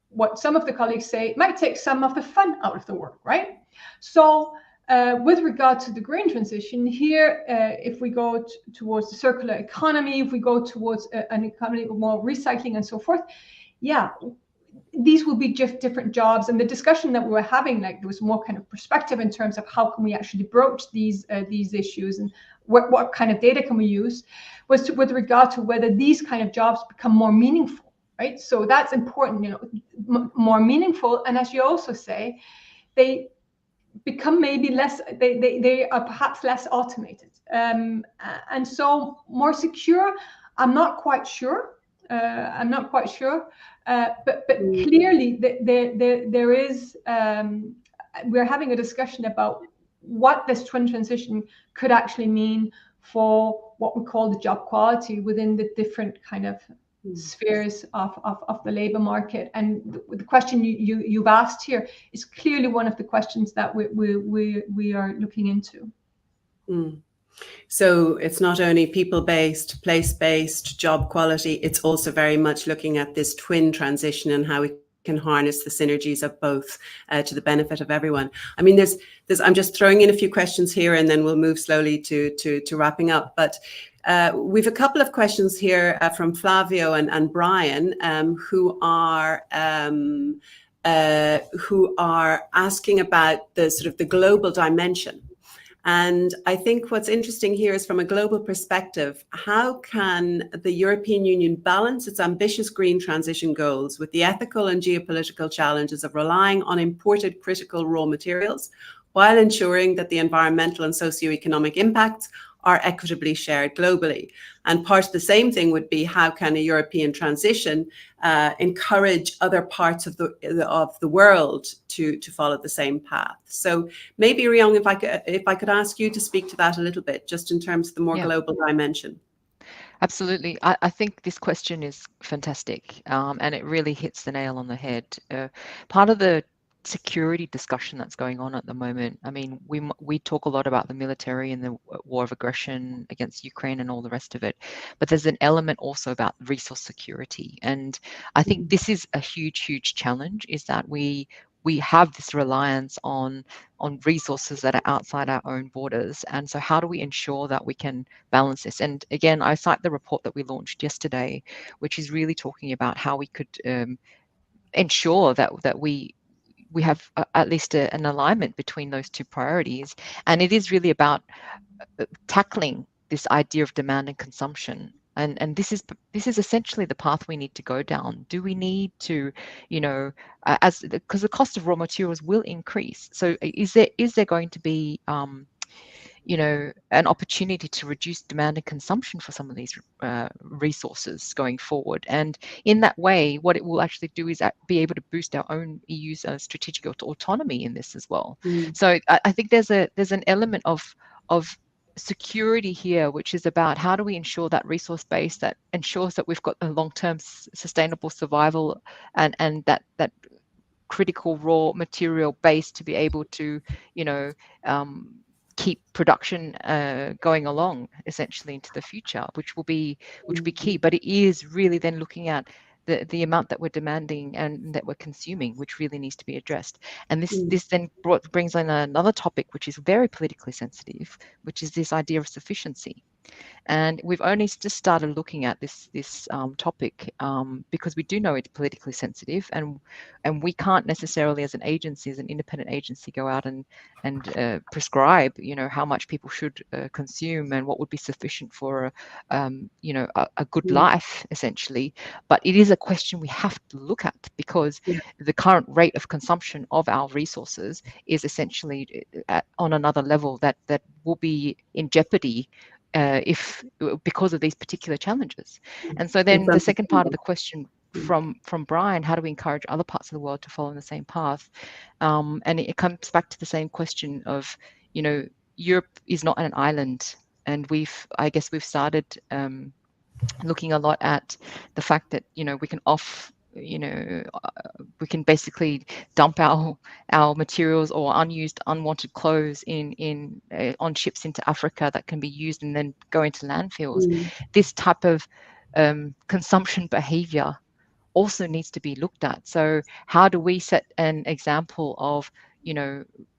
what some of the colleagues say, it might take some of the fun out of the work, right? So. With regard to the green transition here, if we go towards the circular economy, if we go towards an economy with more recycling and so forth, yeah, these will be just different jobs. And the discussion that we were having, like, there was more kind of perspective in terms of how can we actually broach these issues and what kind of data can we use, was with regard to whether these kind of jobs become more meaningful, right? So that's important, you know, more meaningful. And as you also say, they become maybe less, they are perhaps less automated, and so more secure. I'm not quite sure, but clearly there is, we're having a discussion about what this twin transition could actually mean for what we call the job quality within the different kind of spheres of the labor market. And the question you've asked here is clearly one of the questions that we are looking into. So it's not only people-based, place-based job quality, it's also very much looking at this twin transition and how we can harness the synergies of both to the benefit of everyone. I mean, there's I'm just throwing in a few questions here, and then we'll move slowly to wrapping up. But we've a couple of questions here from Flavio and Brian, who are who are asking about the sort of the global dimension. And I think what's interesting here is, from a global perspective, how can the European Union balance its ambitious green transition goals with the ethical and geopolitical challenges of relying on imported critical raw materials, while ensuring that the environmental and socioeconomic impacts are equitably shared globally? And part of the same thing would be, how can a European transition encourage other parts of the world to follow the same path? So maybe, Ryong, if I could ask you to speak to that a little bit, just in terms of the more global dimension. Absolutely. I think this question is fantastic, and it really hits the nail on the head. Part of the security discussion that's going on at the moment, I mean, we talk a lot about the military and the war of aggression against Ukraine and all the rest of it, but there's an element also about resource security. And I think this is a huge challenge, is that we have this reliance on resources that are outside our own borders. And so how do we ensure that we can balance this? And again, I cite the report that we launched yesterday, which is really talking about how we could ensure that we have at least an alignment between those two priorities. And it is really about tackling this idea of demand and consumption. And this is essentially the path we need to go down. Do we need to, because the cost of raw materials will increase. So is there going to be an opportunity to reduce demand and consumption for some of these resources going forward? And in that way, what it will actually do is be able to boost our own EU's strategic autonomy in this as well. So I think there's an element of security here, which is about how do we ensure that resource base that ensures that we've got a long-term sustainable survival and that critical raw material base to be able to keep production going along essentially into the future, which will be key. But it is really then looking at the amount that we're demanding and that we're consuming, which really needs to be addressed. And this then brings in another topic, which is very politically sensitive, which is this idea of sufficiency. And we've only just started looking at this topic because we do know it's politically sensitive, and we can't necessarily, as an agency, as an independent agency, go out and prescribe, how much people should consume and what would be sufficient for a good life, essentially. But it is a question we have to look at, because the current rate of consumption of our resources is essentially on another level that will be in jeopardy because of these particular challenges. And so then the second part of the question from Brian, how do we encourage other parts of the world to follow in the same path? And it comes back to the same question of, Europe is not an island, and we've started looking a lot at the fact that we can we can basically dump our materials or unwanted clothes on ships into Africa that can be used and then go into landfills. This type of consumption behavior also needs to be looked at. So how do we set an example of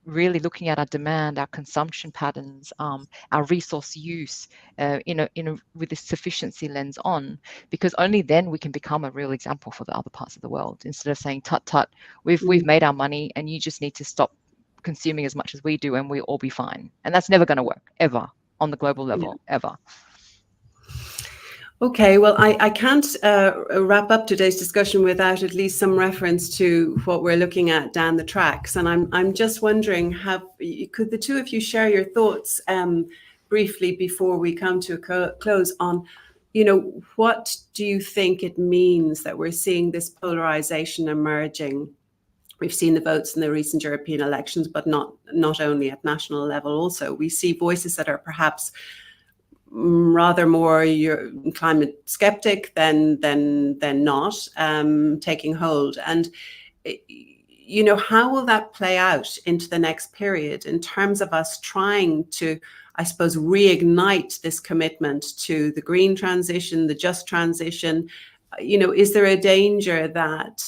really looking at our demand, our consumption patterns, our resource use with this sufficiency lens on? Because only then we can become a real example for the other parts of the world, instead of saying, tut, we've made our money and you just need to stop consuming as much as we do and we'll all be fine. And that's never going to work, ever, on the global level, ever. Okay, well, I can't wrap up today's discussion without at least some reference to what we're looking at down the tracks. And I'm just wondering, could the two of you share your thoughts briefly before we come to a close on, what do you think it means that we're seeing this polarization emerging? We've seen the votes in the recent European elections, but not only at national level. Also, we see voices that are perhaps rather more climate skeptic than not taking hold. And how will that play out into the next period in terms of us trying to, I suppose, reignite this commitment to the green transition, the just transition? Is there a danger that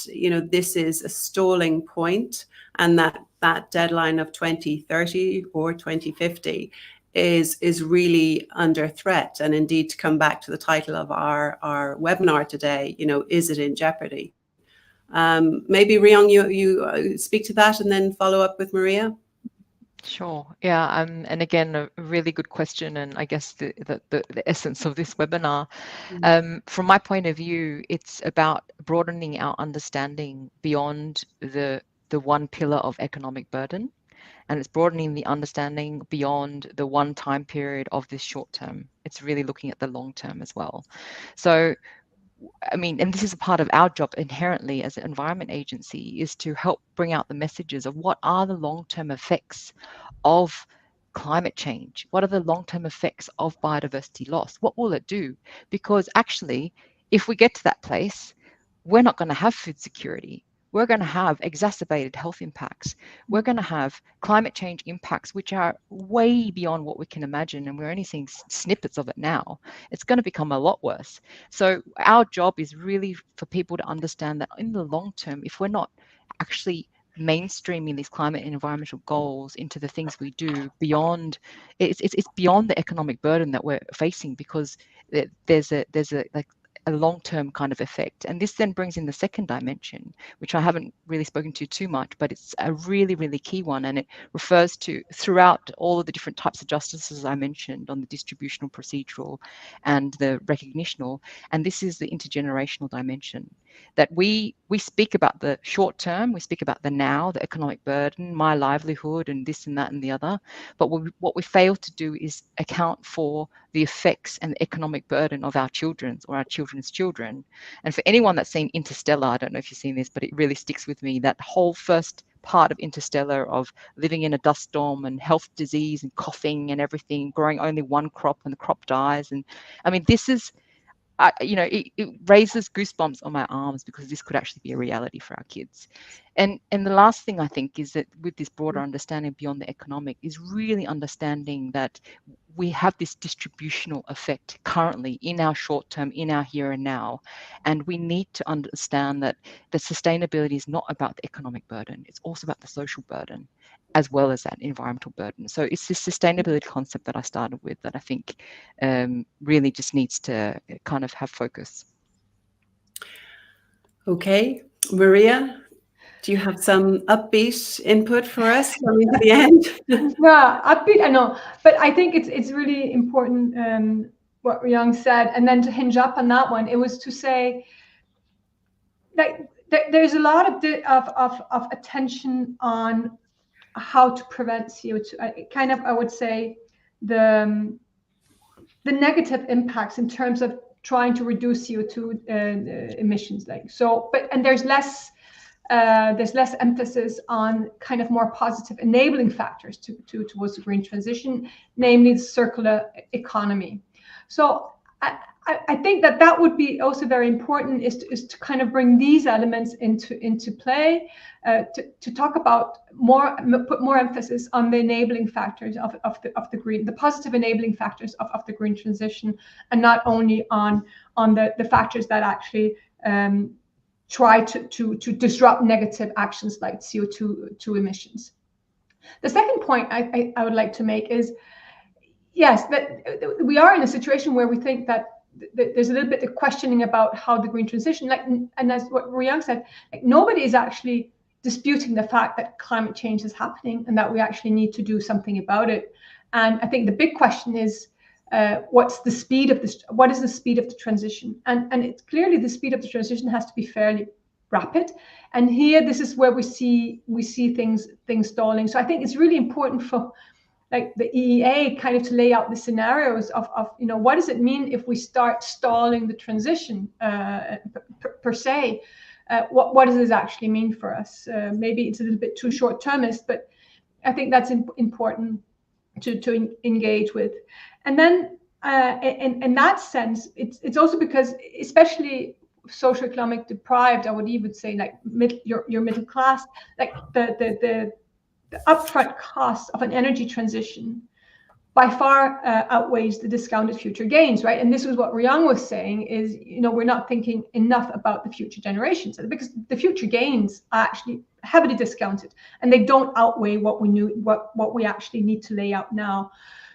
this is a stalling point, and that deadline of 2030 or 2050 is really under threat? And indeed, to come back to the title of our webinar today, is it in jeopardy? Maybe Ryong, you speak to that and then follow up with Maria. Sure. Yeah. And again, a really good question, and I guess the essence of this webinar. From my point of view, it's about broadening our understanding beyond the one pillar of economic burden, and it's broadening the understanding beyond the one time period of this short term. It's really looking at the long term as well. So, I mean, and this is a part of our job inherently as an environment agency, is to help bring out the messages of what are the long-term effects of climate change? What are the long-term effects of biodiversity loss? What will it do? Because actually, if we get to that place, we're not going to have food security. We're going to have exacerbated health impacts. We're going to have climate change impacts, which are way beyond what we can imagine. And we're only seeing snippets of it now. It's going to become a lot worse. So our job is really for people to understand that in the long term, if we're not actually mainstreaming these climate and environmental goals into the things we do beyond, it's beyond the economic burden that we're facing, because there's a like a long-term kind of effect. And this then brings in the second dimension, which I haven't really spoken to too much, but it's a really, really key one. And it refers to throughout all of the different types of justices I mentioned on the distributional, procedural, and the recognitional. And this is the intergenerational dimension, that we speak about the short term, we speak about the now, the economic burden, my livelihood, and this and that and the other. But what we fail to do is account for the effects and the economic burden of our children's or our children's children. And for anyone that's seen Interstellar, I don't know if you've seen this, but it really sticks with me, that whole first part of Interstellar of living in a dust storm and health disease and coughing and everything, growing only one crop and the crop dies. And I mean, this is, it raises goosebumps on my arms, because this could actually be a reality for our kids. And the last thing I think is that with this broader understanding beyond the economic is really understanding that we have this distributional effect currently in our short term, in our here and now. And we need to understand that the sustainability is not about the economic burden, it's also about the social burden, as well as that environmental burden. So it's this sustainability concept that I started with that I think really just needs to kind of have focus. Okay, Maria, do you have some upbeat input for us coming to the end? Yeah, upbeat, I know, but I think it's really important what Ryong said, and then to hinge up on that one, it was to say that there's a lot of attention on how to prevent CO2. I would say the negative impacts in terms of trying to reduce CO2 emissions, and there's less emphasis on kind of more positive enabling factors towards the green transition, namely the circular economy. So I think that would be also very important, is to kind of bring these elements into play, to talk about put more emphasis on the enabling factors of the green, the positive enabling factors of the green transition, and not only on the factors that actually try to disrupt negative actions like CO2 emissions. The second point I would like to make is, yes, that we are in a situation where we think that there's a little bit of questioning about how the green transition, and as what Ryong said, nobody is actually disputing the fact that climate change is happening and that we actually need to do something about it. And I think the big question is, what is the speed of the transition? And it's clearly the speed of the transition has to be fairly rapid. And here, this is where we see things stalling. So I think it's really important for the EEA kind of to lay out the scenarios of what does it mean if we start stalling the transition per se? What does this actually mean for us? Maybe it's a little bit too short-termist, but I think that's important to engage with. And then in that sense, it's also because, especially socioeconomic deprived, I would even say your middle class, the upfront cost of an energy transition by far outweighs the discounted future gains, right? And this is what Ryong was saying, is we're not thinking enough about the future generations, because the future gains are actually heavily discounted, and they don't outweigh what we actually need to lay out now.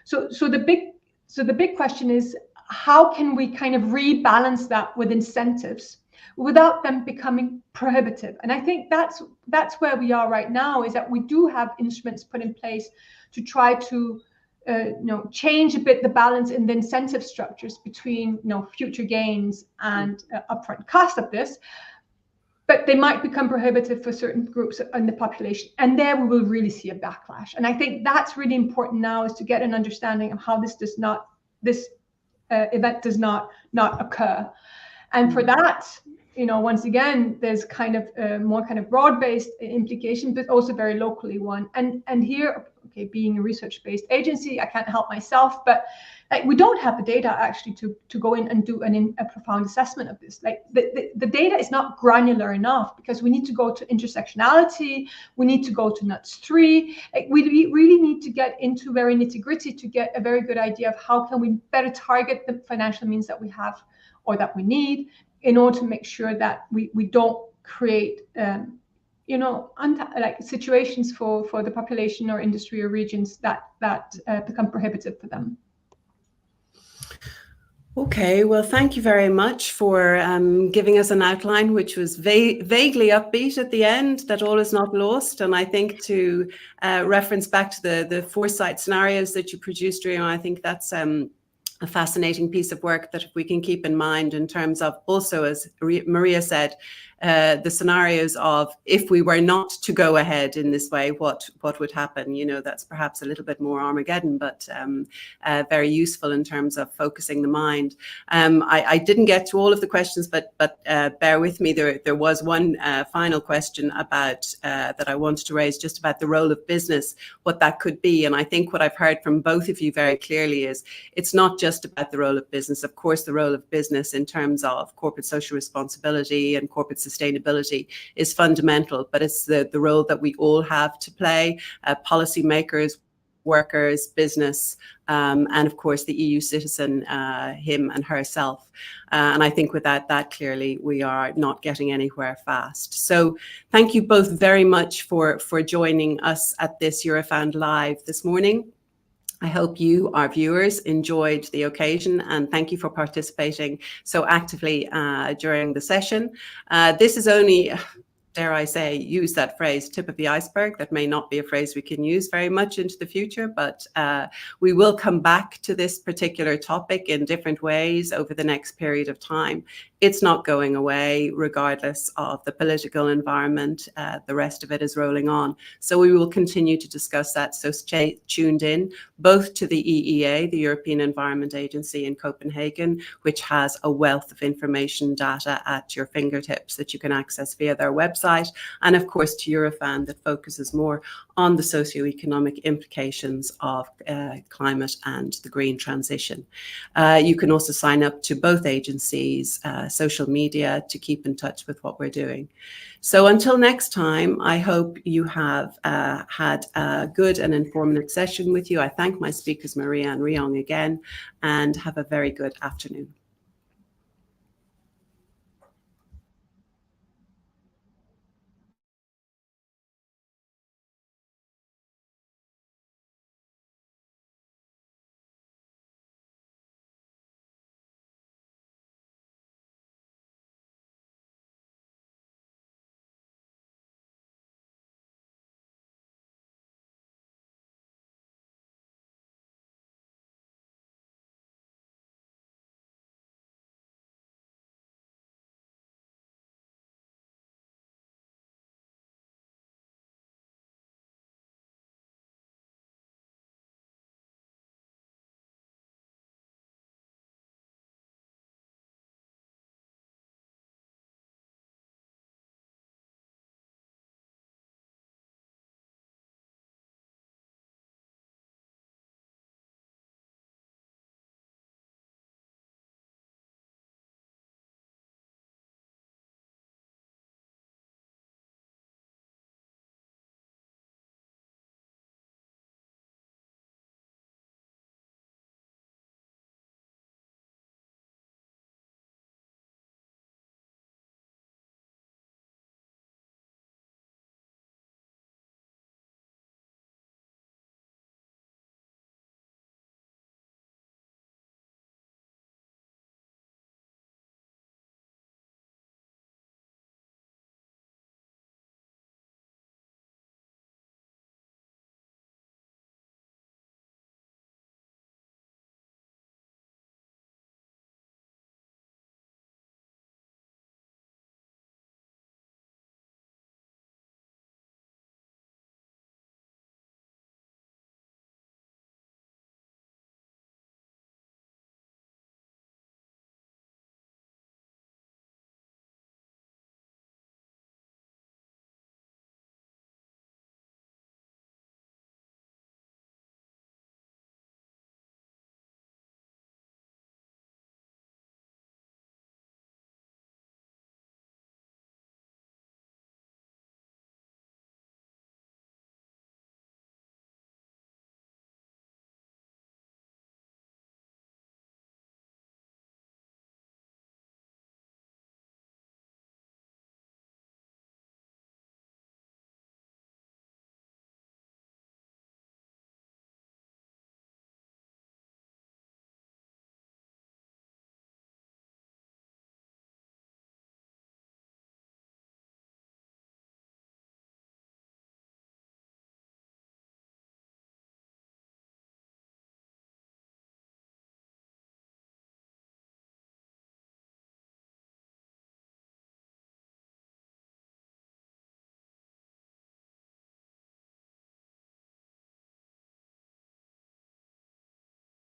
So the big question is, how can we kind of rebalance that with incentives without them becoming prohibitive. And I think that's where we are right now, is that we do have instruments put in place to try to change a bit the balance in the incentive structures between future gains and upfront cost of this. But they might become prohibitive for certain groups in the population. And there we will really see a backlash. And I think that's really important now, is to get an understanding of how this event does not occur. And for that, once again, there's kind of a more kind of broad-based implication, but also very locally one. And here, okay, being a research-based agency, I can't help myself, but we don't have the data actually to go in and do a profound assessment of this. The data is not granular enough, because we need to go to intersectionality, we need to go to NUTS3. We really need to get into very nitty-gritty to get a very good idea of how can we better target the financial means that we have or that we need, in order to make sure that we don't create situations for the population or industry or regions that become prohibitive for them. Okay, well, thank you very much for giving us an outline, which was vaguely upbeat at the end, that all is not lost. And I think to reference back to the foresight scenarios that you produced, Rio, I think that's a fascinating piece of work that we can keep in mind, in terms of also, as Maria said, the scenarios of if we were not to go ahead in this way, what would happen. That's perhaps a little bit more Armageddon, but very useful in terms of focusing the mind. I didn't get to all of the questions, but bear with me. There was one final question about that I wanted to raise, just about the role of business, what that could be. And I think what I've heard from both of you very clearly is it's not just about the role of business. Of course, the role of business in terms of corporate social responsibility and corporate sustainability is fundamental, but it's the role that we all have to play, policymakers, workers, business, and of course the EU citizen, him and herself. And I think with that clearly we are not getting anywhere fast. So thank you both very much for joining us at this Eurofound Live this morning. I hope you, our viewers, enjoyed the occasion, and thank you for participating so actively during the session. This is only, dare I say, use that phrase, tip of the iceberg. That may not be a phrase we can use very much into the future, but we will come back to this particular topic in different ways over the next period of time. It's not going away, regardless of the political environment. The rest of it is rolling on. So we will continue to discuss that. So stay tuned in, both to the EEA, the European Environment Agency in Copenhagen, which has a wealth of information, data at your fingertips that you can access via their website. And of course, to Eurofound, that focuses more on the socioeconomic implications of climate and the green transition. You can also sign up to both agencies' social media to keep in touch with what we're doing. So until next time, I hope you have had a good and informative session with you. I thank my speakers, Maria and Riong, again, and have a very good afternoon.